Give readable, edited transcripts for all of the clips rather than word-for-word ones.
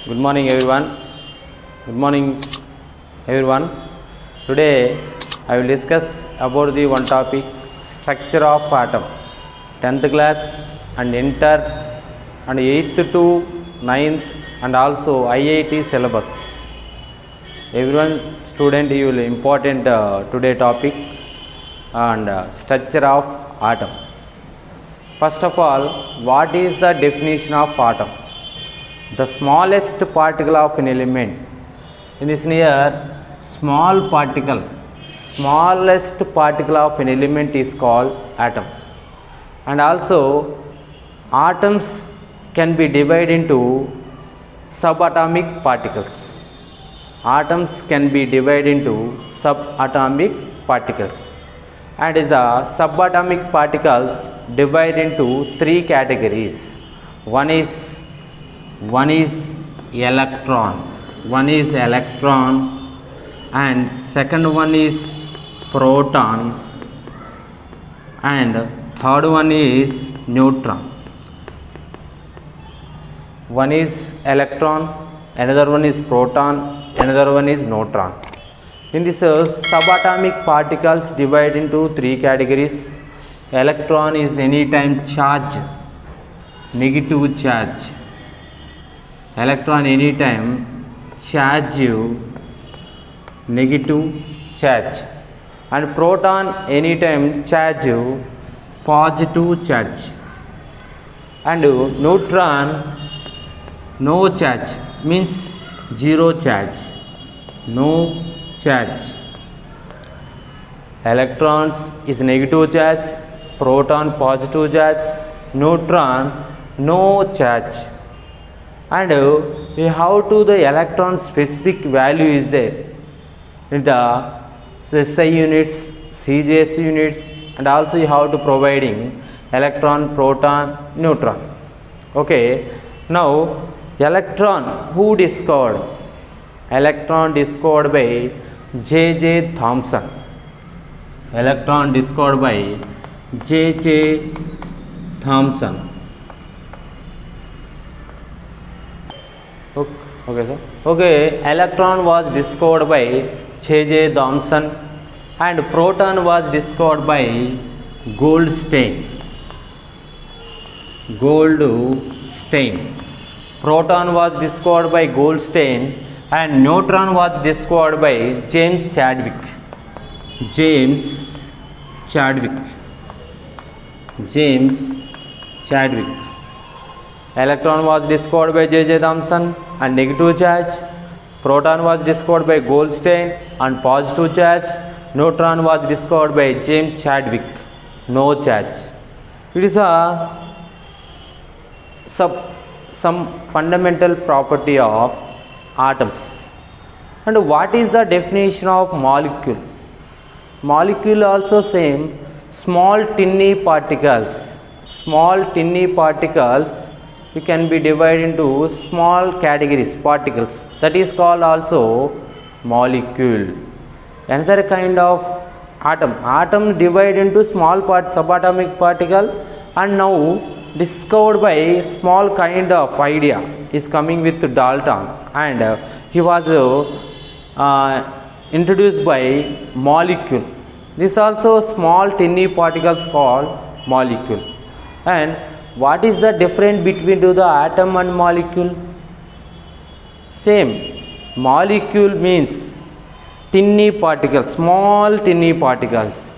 Good morning everyone. Good morning everyone. Today I will discuss about the one topic, structure of atom. 10th class and inter and 8th to 9th and also IIT syllabus. Everyone student you will important today topic and structure of atom. First of all, what is the definition of atom? The smallest particle of an element. In this here, smallest particle of an element is called atom. And also atoms can be divided into subatomic particles. Atoms can be divided into subatomic particles. And the subatomic particles divide into three categories. One is electron, and second one is proton, and third one is neutron. One is electron, another one is proton, another one is neutron. In this subatomic particles divide into three categories. Electron is anytime charge, negative charge. Electron anytime charge, negative charge, and proton anytime charge, positive charge, and neutron no charge, means zero charge, no charge. Electrons is negative charge, proton positive charge, neutron no charge. And we have to the electron specific value is there in the SI units, CJS units, and also you have to providing electron, proton, neutron. Okay, now electron who discovered? Electron discovered by J.J. Thomson. Electron discovered by J.J. Thomson. Okay, sir. Okay, electron was discovered by J.J. Thomson and proton was discovered by Goldstein. Proton was discovered by Goldstein and neutron was discovered by James Chadwick. Electron was discovered by J.J. Thomson and negative charge. Proton was discovered by Goldstein and positive charge. Neutron was discovered by James Chadwick, no charge. It is some fundamental property of atoms. And what is the definition of molecule? Molecule also same, small tiny particles. You can be divided into small categories, particles. That is called also molecule. Another kind of atom. Atom divided into small subatomic particle, and now discovered by small kind of idea is coming with Dalton, and he was introduced by molecule. This also small tiny particles called molecule. And what is the difference between the atom and molecule? Same. Molecule means tiny particles, small tiny particles.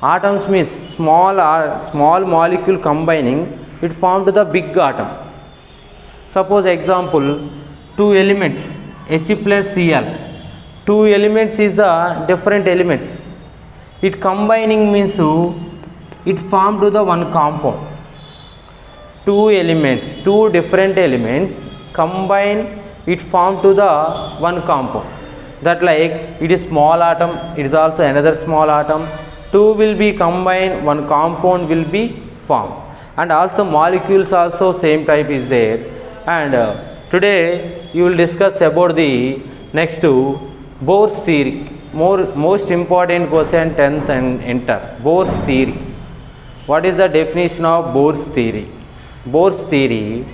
Atoms means small molecule combining, it formed the big atom. Suppose example, two elements H plus Cl. Two elements is the different elements. It combining means it formed the one compound. Two different elements combine, it form to the one compound. That like it is small atom, it is also another small atom. Two will be combined, one compound will be formed. And also molecules also same type is there. And today you will discuss about the next Bohr's theory. Most important question 10th and inter. Bohr's theory. What is the definition of Bohr's theory? Bohr's theory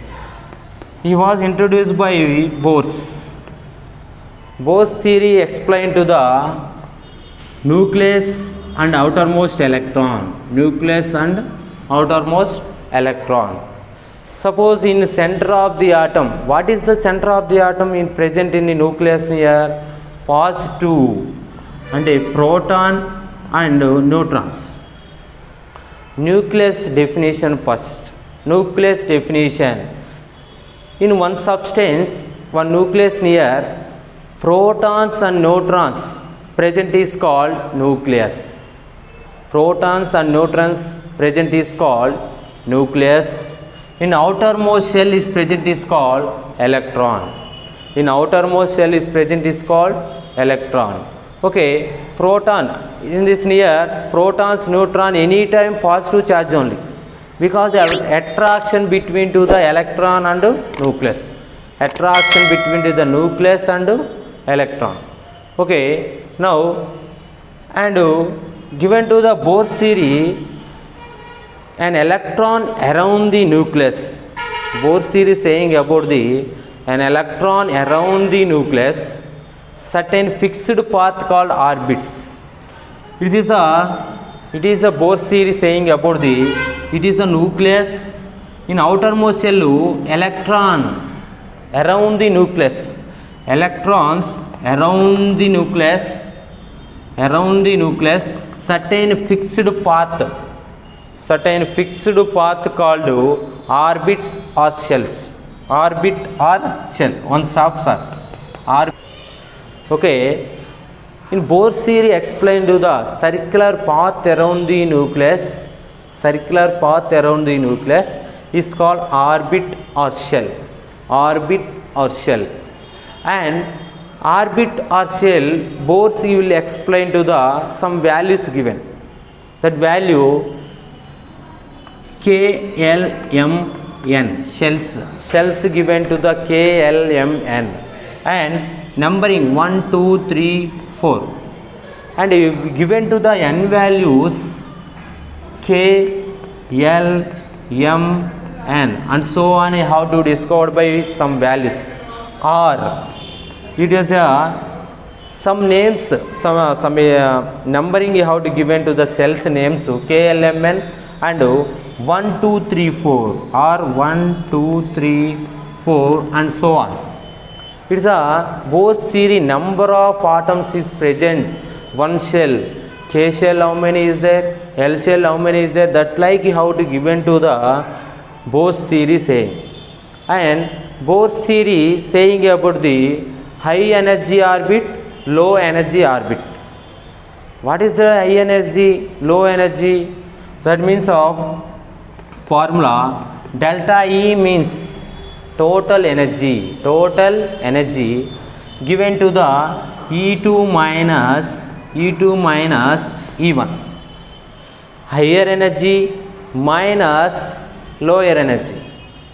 He was introduced by Bohr's. Bohr's theory explained to the nucleus and outermost electron. Nucleus and outermost electron. Suppose in center of the atom, what is the center of the atom in present in the nucleus here? Positive and a proton and neutrons. Nucleus definition first. Nucleus definition. In one substance, one nucleus near, protons and neutrons present is called nucleus. Protons and neutrons present is called nucleus. In outermost shell is present is called electron. In outermost shell is present is called electron. Okay, proton in this near, protons, neutron anytime positive charge only, because the attraction between to the electron and nucleus. Attraction between to the nucleus and electron. Okay, now and given to the Bohr's theory, an electron around the nucleus. Bohr's theory saying about the an electron around the nucleus, certain fixed path called orbits. It is a Bohr's theory saying about the, it is a nucleus in outermost shell, electron around the nucleus. Electrons around the nucleus, certain fixed path called orbits or shells. Orbit or shell, one stop sir. Okay, in Bohr's theory explained to the circular path around the nucleus. Circular path around the nucleus is called orbit or shell. Orbit or shell. And orbit or shell, Bohr's he will explain to the some values given. That value KLMN, shells given to the KLMN, and numbering 1, 2, 3, 4, and given to the n values K, L, M, N, and so on. How to discover by some values, or it is some names, some numbering how to given to the cells names K, L, M, N, and 1, 2, 3, 4, or 1, 2, 3, 4, and so on. It is a Bohr's theory. Number of atoms is present. One shell, K shell how many is there, L shell how many is there, that like how to given to the Bohr's theory saying. And Bohr's theory saying about the high energy orbit, low energy orbit. What is the high energy, low energy? That means of formula delta E means total energy given to the E2 minus E1. Higher energy minus lower energy.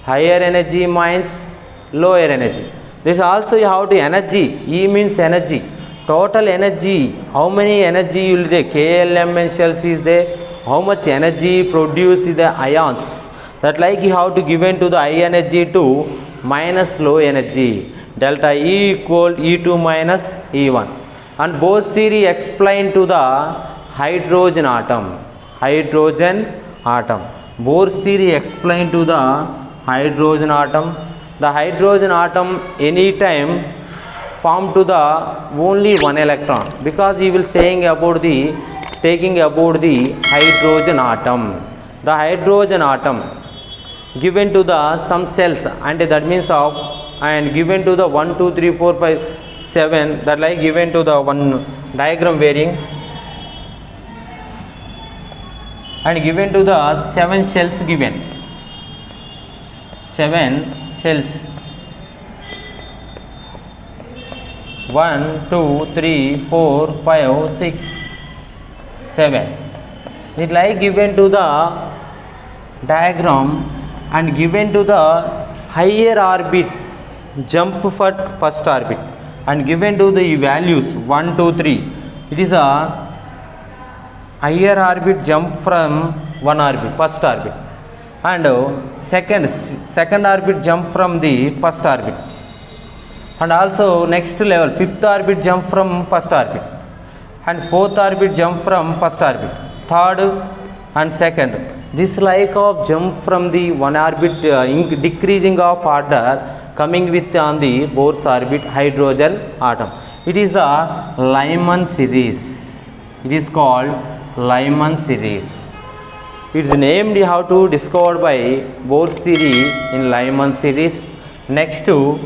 Higher energy minus lower energy. This also you have to energy. E means energy. Total energy. How many energy you will take? KLMN shells is there. How much energy produced is the ions. That like you have to given to the high energy to minus low energy. Delta E equal E2 minus E1. And Bohr's theory explained to the hydrogen atom. Bohr's theory explained to the hydrogen atom. The hydrogen atom anytime form to the only one electron, because he will saying about the taking about the hydrogen atom. The hydrogen atom given to the some cells, and that means of, and given to the 1, 2, 3, 4, 5, 7, that like given to the one diagram varying, and given to the 7 shells given. 7 shells. 1, 2, 3, 4, 5, 6, 7. It like given to the diagram, and given to the higher orbit jump for first orbit, and given to the values 1, 2, 3. It is a higher orbit jump from one orbit, first orbit, and second orbit jump from the first orbit, and also next level fifth orbit jump from first orbit, and fourth orbit jump from first orbit, third and second. This like of jump from the one orbit decreasing of order coming with on the Bohr's orbit hydrogen atom. It is a Lyman series. It is called Lyman series. It is named how to discovered by Bohr's theory in Lyman series. Next to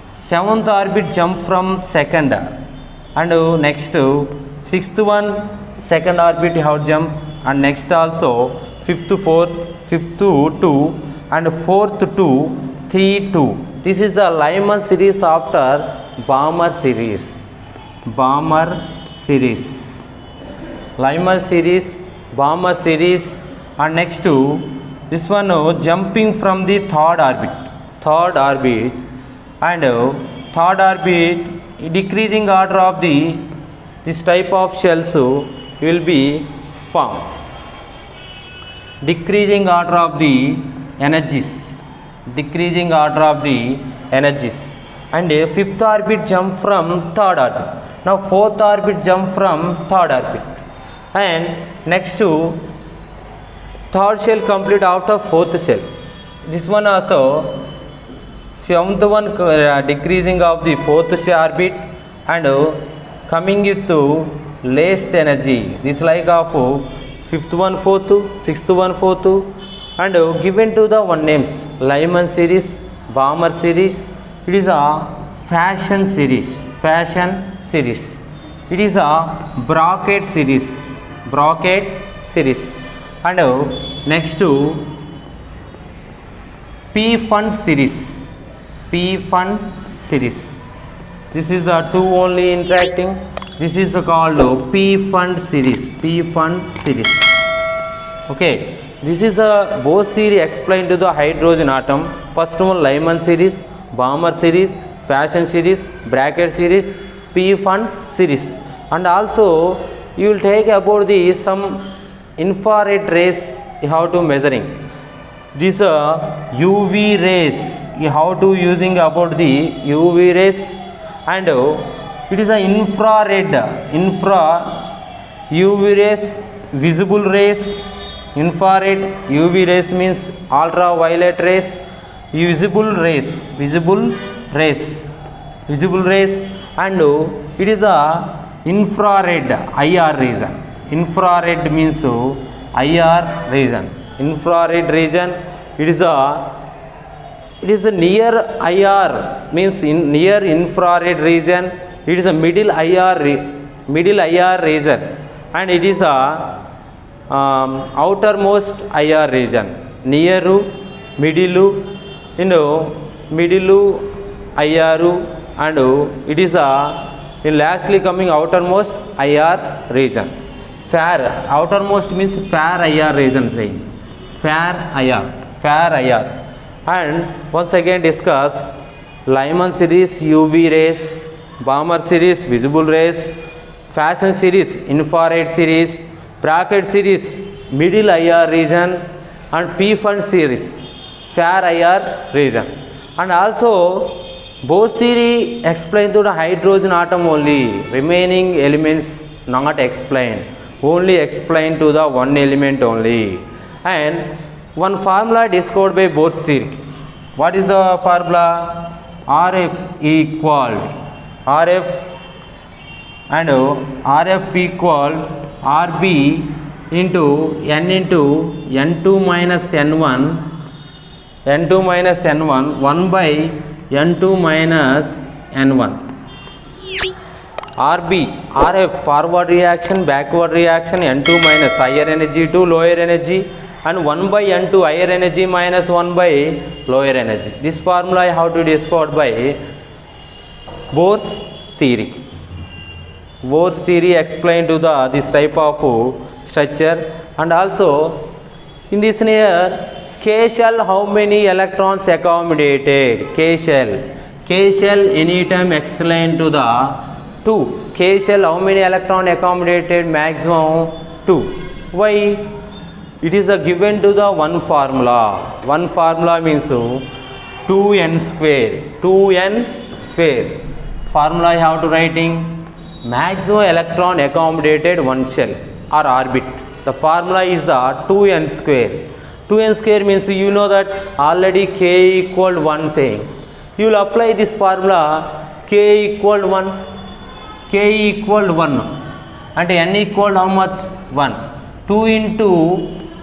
seventh orbit jump from second, and next sixth one second orbit have jump, and next also fifth fourth, fifth two, and fourth two, 3 2. This is the Lyman series after Balmer series. Balmer series, Lyman series, Balmer series, and next to this one jumping from the third orbit, and third orbit decreasing order of this type of shells will be formed. Decreasing order of the energies, and fifth orbit jump from third orbit. Now fourth orbit jump from third orbit, and next to third shell complete out of fourth shell. This one also seventh one decreasing of the fourth orbit and coming to least energy. This like of fifth one fourth, sixth one fourth, and given to the one names Lyman series, Balmer series. It is a Fashion series. It is a Brocket series, and next to P-Fund series. This is the two only interacting. This is the called P-Fund series. Okay, this is a Bohr's theory explained to the hydrogen atom. First one Lyman series, Balmer series, Fashion series, Brocket series, P-Fund series, and also you will take about the some infrared rays you have to measuring. This UV rays you have to using about the UV rays, and it is a infrared UV rays, visible rays. Infrared UV rays means ultraviolet rays, visible rays, and it is a infrared IR region. Infrared means IR region. Infrared region. It is a near IR means near infrared region. It is a middle IR region, and it is a outermost IR region. Near, middle, middle IR, and it is in lastly coming outermost IR region. Fair outermost means fair IR region, saying fair IR. And once again discuss Lyman series UV rays, Balmer series visible rays, Fashion series infrared series, Brocket series middle IR region, and P-Fund series fair IR region. And also Bohr's theory explained to the hydrogen atom only, remaining elements not explained, only explained to the one element only. And one formula discovered by Bohr's theory. What is the formula? RF equal RB into N2 minus N1 1 by N2 minus N1. RF forward reaction, backward reaction, N2 minus higher energy to lower energy, and 1 by N2 higher energy minus 1 by lower energy. This formula I have to discover by Bohr's theory. Bohr's theory explained to this type of structure. And also in this near K shell, how many electrons accommodated? K shell anytime explained to the 2. K shell how many electron accommodated? Maximum 2. Why? it is given to the one formula. One formula means 2n square. 2n square. Formula I have to writing maximum electron accommodated one shell or orbit. The formula is the 2n square. 2n square means you know that already k equal 1 saying. You will apply this formula k equal 1. K equal 1 and n equal how much? 1. 2 into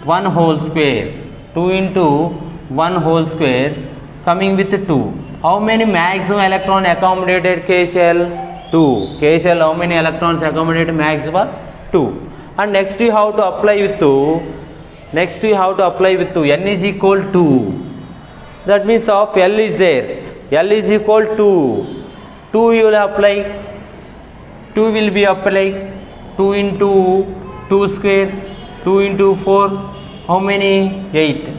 1 whole square. 2 into 1 whole square coming with 2. How many maximum electron accommodated k shell? 2. K shell how many electrons accommodated maximum? 2. And next we have to apply with 2. Next we have to apply with 2. N is equal to. That means of L is there. L is equal to 2 you will apply. 2 will be applied. 2 into 2 square. 2 into 4. How many? 8.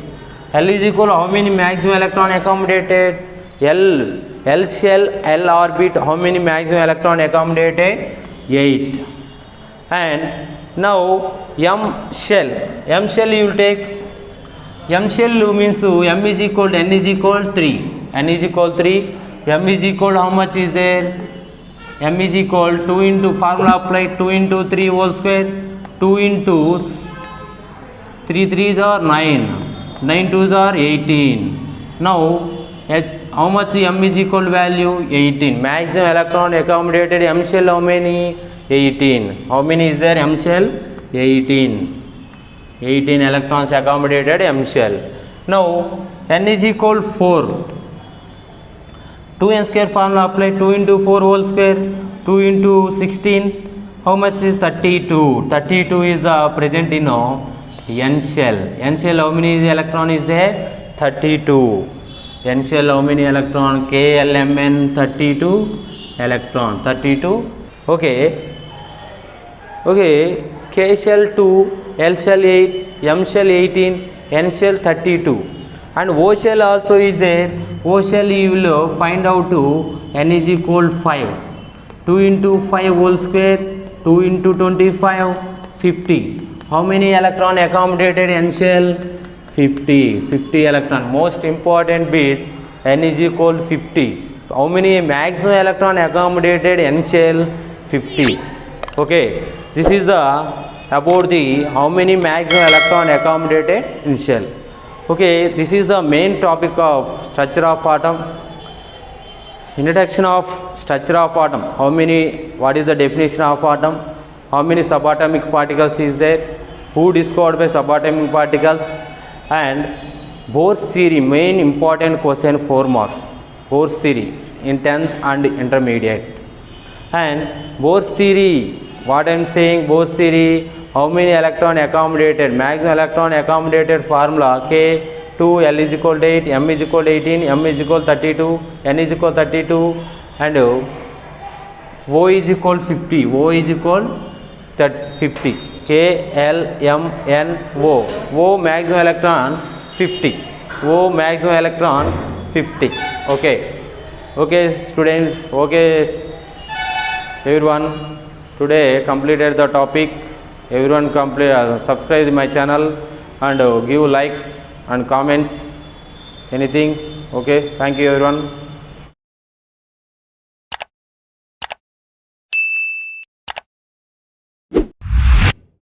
L is equal to how many maximum electron accommodated? L shell, L orbit, how many maximum electron accommodated? 8. And now M shell you will take. M shell means M is equal to N is equal to 3. N is equal to 3. M is equal to how much is there? M is equal to 2 into formula applied 2 into 3 whole square. 2 into 3 3s are 9. 9 2s are 18. Now how much M is equal to value? 18. Maximum electron accommodated M shell how many? 18. How many is there? M shell? 18. 18 electrons accommodated M shell. Now N is equal to 4. 2n square formula apply 2 into 4 whole square. 2 into 16. How much is 32? 32 is present in N shell. N shell how many electron is there? 32. N shell how many electron? KLMN 32 electron. 32. Okay. K shell 2, L shell 8, M shell 18, N shell 32. And O shell also is there. O shell you will find out to N is equal to 5. 2 into 5 whole square. 2 into 25. 50. How many electron accommodated N shell? 50. 50 electron. Most important bit, N is equal to 50. How many maximum electron accommodated N shell? 50. Okay. This is about the how many maximum electron accommodated in shell. Okay. This is the main topic of structure of atom. Introduction of structure of atom. What is the definition of atom? How many subatomic particles is there? Who discovered by subatomic particles? And Bohr's theory, main important question, 4 marks. Bohr's theory in 10th and intermediate. And Bohr's theory, what I am saying, Bohr's theory, how many electron accommodated? Maximum electron accommodated formula K 2, L is equal to 8, M is equal to 18, M is equal to 32, N is equal to 32, and O is equal to 50. O is equal to 50. K, L, M, N, O. O maximum electron 50. O maximum electron 50. Okay, students. Okay, everyone. Today completed the topic. Everyone subscribe my channel and give likes and comments. Anything. Okay. Thank you, everyone.